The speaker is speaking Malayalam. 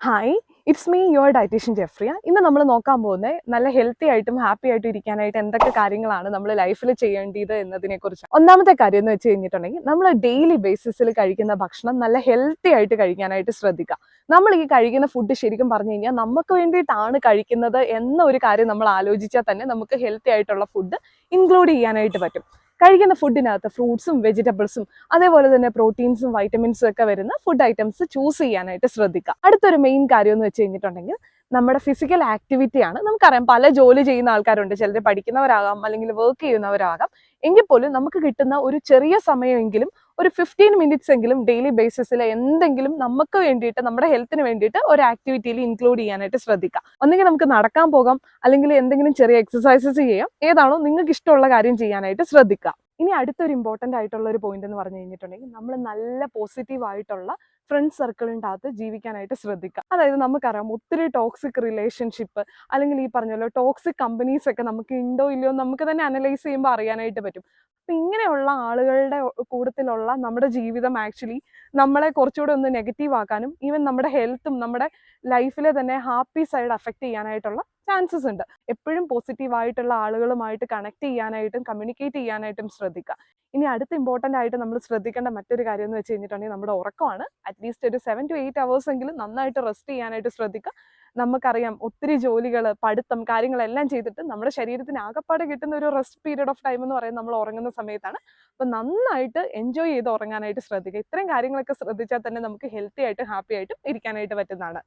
Hi, it's me your dietitian Jefriya. ഇന്ന് നമ്മൾ നോക്കാൻ പോകുന്നത് നല്ല ഹെൽത്തി ആയിട്ടും ഹാപ്പി ആയിട്ടും ഇരിക്കാനായിട്ട് എന്തൊക്കെ കാര്യങ്ങളാണ് നമ്മൾ ലൈഫിൽ ചെയ്യേണ്ടത് എന്നതിനെക്കുറിച്ച്. ഒന്നാമത്തെ കാര്യം എന്ന് വെച്ച് കഴിഞ്ഞിട്ടുണ്ടെങ്കിൽ നമ്മൾ ഡെയിലി ബേസിസിൽ കഴിക്കുന്ന ഭക്ഷണം നല്ല ഹെൽത്തി ആയിട്ട് കഴിക്കാനായിട്ട് ശ്രദ്ധിക്കുക. നമ്മൾ ഈ കഴിക്കുന്ന ഫുഡ് ശരിക്കും പറഞ്ഞു കഴിഞ്ഞാൽ നമുക്ക് വേണ്ടിയിട്ടാണ് കഴിക്കുന്നത് എന്ന ഒരു കാര്യം നമ്മൾ ആലോചിച്ചാൽ തന്നെ നമുക്ക് ഹെൽത്തി ആയിട്ടുള്ള ഫുഡ് ഇൻക്ലൂഡ് ചെയ്യാനായിട്ട് പറ്റും. കഴിക്കുന്ന ഫുഡിനകത്ത് ഫ്രൂട്ട്സും വെജിറ്റബിൾസും അതേപോലെ തന്നെ പ്രോട്ടീൻസും വൈറ്റമിൻസും ഒക്കെ വരുന്ന ഫുഡ് ഐറ്റംസ് ചൂസ് ചെയ്യാനായിട്ട് ശ്രദ്ധിക്കുക. അടുത്തൊരു മെയിൻ കാര്യം എന്ന് വെച്ച് കഴിഞ്ഞിട്ടുണ്ടെങ്കിൽ നമ്മുടെ ഫിസിക്കൽ ആക്ടിവിറ്റിയാണ്. നമുക്കറിയാം പല ജോലി ചെയ്യുന്ന ആൾക്കാരുണ്ട്, ചിലർ പഠിക്കുന്നവരാകാം അല്ലെങ്കിൽ വർക്ക് ചെയ്യുന്നവരാകാം. എങ്കിൽ പോലും നമുക്ക് കിട്ടുന്ന ഒരു ചെറിയ സമയമെങ്കിലും ഒരു 15 മിനിറ്റ്സ് എങ്കിലും ഡെയിലി ബേസിസിൽ എന്തെങ്കിലും നമുക്ക് വേണ്ടിയിട്ട് നമ്മുടെ ഹെൽത്തിന് വേണ്ടിയിട്ട് ഒരു ആക്ടിവിറ്റിയിൽ ഇൻക്ലൂഡ് ചെയ്യാനായിട്ട് ശ്രദ്ധിക്കാം. ഒന്നെങ്കിൽ നമുക്ക് നടക്കാൻ പോകാം, അല്ലെങ്കിൽ എന്തെങ്കിലും ചെറിയ എക്സസൈസസ് ചെയ്യാം. ഏതാണോ നിങ്ങൾക്ക് ഇഷ്ടമുള്ള കാര്യം ചെയ്യാനായിട്ട് ശ്രദ്ധിക്കുക. ഇനി അടുത്തൊരു ഇമ്പോർട്ടൻ്റ് ആയിട്ടുള്ള ഒരു പോയിന്റ് എന്ന് പറഞ്ഞു കഴിഞ്ഞിട്ടുണ്ടെങ്കിൽ നമ്മൾ നല്ല പോസിറ്റീവ് ആയിട്ടുള്ള ഫ്രണ്ട് സർക്കിളിൻ്റെ അകത്ത് ജീവിക്കാനായിട്ട് ശ്രദ്ധിക്കുക. അതായത് നമുക്കറിയാം ഒത്തിരി ടോക്സിക് റിലേഷൻഷിപ്പ് അല്ലെങ്കിൽ ഈ പറഞ്ഞല്ലോ ടോക്സിക് കമ്പനീസ് ഒക്കെ നമുക്ക് ഉണ്ടോ ഇല്ലയോ നമുക്ക് തന്നെ അനലൈസ് ചെയ്യുമ്പോൾ അറിയാനായിട്ട് പറ്റും. അപ്പം ഇങ്ങനെയുള്ള ആളുകളുടെ കൂട്ടത്തിലുള്ള നമ്മുടെ ജീവിതം ആക്ച്വലി നമ്മളെ കുറച്ചുകൂടെ ഒന്ന് നെഗറ്റീവ് ആക്കാനും ഈവൻ നമ്മുടെ ഹെൽത്തും നമ്മുടെ ലൈഫിലെ തന്നെ ഹാപ്പി സൈഡ് അഫക്റ്റ് ചെയ്യാനായിട്ടുള്ള ചാൻസസ് ഉണ്ട്. എപ്പോഴും പോസിറ്റീവ് ആയിട്ടുള്ള ആളുകളുമായിട്ട് കണക്ട് ചെയ്യാനായിട്ടും കമ്മ്യൂണിക്കേറ്റ് ചെയ്യാനായിട്ടും ശ്രദ്ധിക്കുക. ഇനി അടുത്ത ഇമ്പോർട്ടൻ്റ് ആയിട്ട് നമ്മൾ ശ്രദ്ധിക്കേണ്ട മറ്റൊരു കാര്യം എന്ന് വെച്ച് കഴിഞ്ഞിട്ടുണ്ടെങ്കിൽ നമ്മുടെ ഉറക്കമാണ്. അറ്റ്ലീസ്റ്റ് ഒരു 7 to 8 hours എങ്കിലും നന്നായിട്ട് റെസ്റ്റ് ചെയ്യാനായിട്ട് ശ്രദ്ധിക്കുക. നമുക്കറിയാം ഒത്തിരി ജോലികൾ, പഠിത്തം, കാര്യങ്ങളെല്ലാം ചെയ്തിട്ട് നമ്മുടെ ശരീരത്തിന് ആകപ്പാടെ കിട്ടുന്ന ഒരു റെസ്റ്റ് പീരീഡ് ഓഫ് ടൈം എന്ന് പറയുന്നത് നമ്മൾ ഉറങ്ങുന്ന സമയത്താണ്. അപ്പം നന്നായിട്ട് എൻജോയ് ചെയ്ത് ഉറങ്ങാനായിട്ട് ശ്രദ്ധിക്കുക. ഇത്രയും കാര്യങ്ങളൊക്കെ ശ്രദ്ധിച്ചാൽ തന്നെ നമുക്ക് ഹെൽത്തി ആയിട്ടും ഹാപ്പി ആയിട്ടും ഇരിക്കാനായിട്ട് പറ്റുന്നതാണ്.